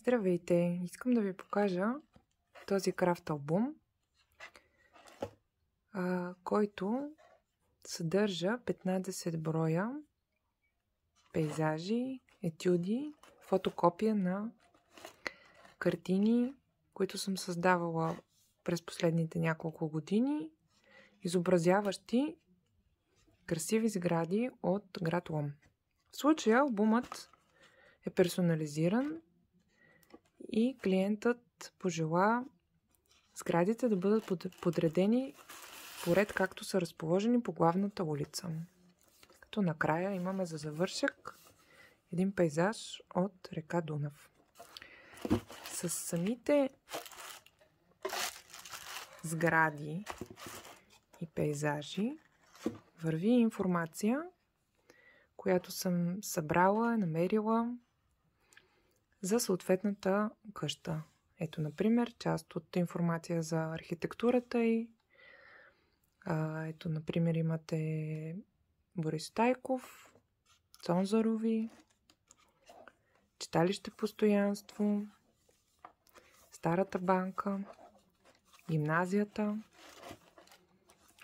Здравейте! Искам да ви покажа този крафт албум, който съдържа 15 броя пейзажи, етюди, фотокопия на картини, които съм създавала през последните няколко години, изобразяващи красиви сгради от град Лом. В случая албумът е персонализиран и клиентът пожела сградите да бъдат подредени поред както са разположени по главната улица. Като накрая имаме за завършек един пейзаж от река Дунав. С самите сгради и пейзажи върви информация, която съм събрала, намерила за съответната къща. Ето, например, част от информация за архитектурата и ето, например, имате Борис Тайков, Цонзарови, читалище Постоянство, Старата банка, гимназията,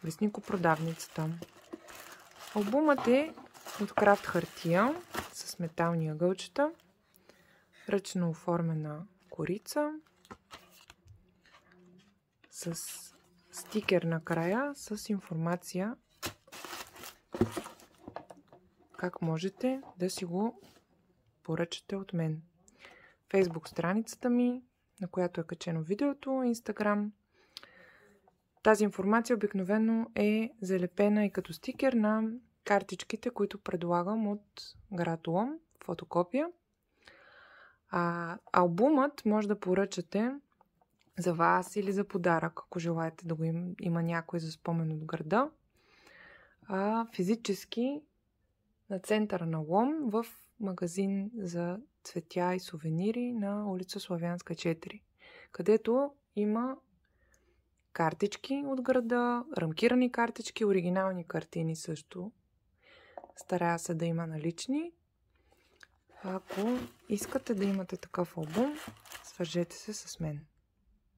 вестникопродавницата. Албумът е от крафт хартия с метални ъгълчета, ръчно оформена корица, с стикер накрая с информация как можете да си го поръчате от мен. Фейсбук страницата ми, на която е качено видеото, Инстаграм. Тази информация обикновено е залепена и като стикер на картичките, които предлагам от град Лом, фотокопия. Албумът може да поръчате за вас или за подарък, ако желаете да го има някой за спомен от града. Физически на центъра на Лом в магазин за цветя и сувенири на улица Славянска 4, където има картички от града, рамкирани картички, оригинални картини също. Старая се да има налични. Ако искате да имате такъв албум, свържете се с мен.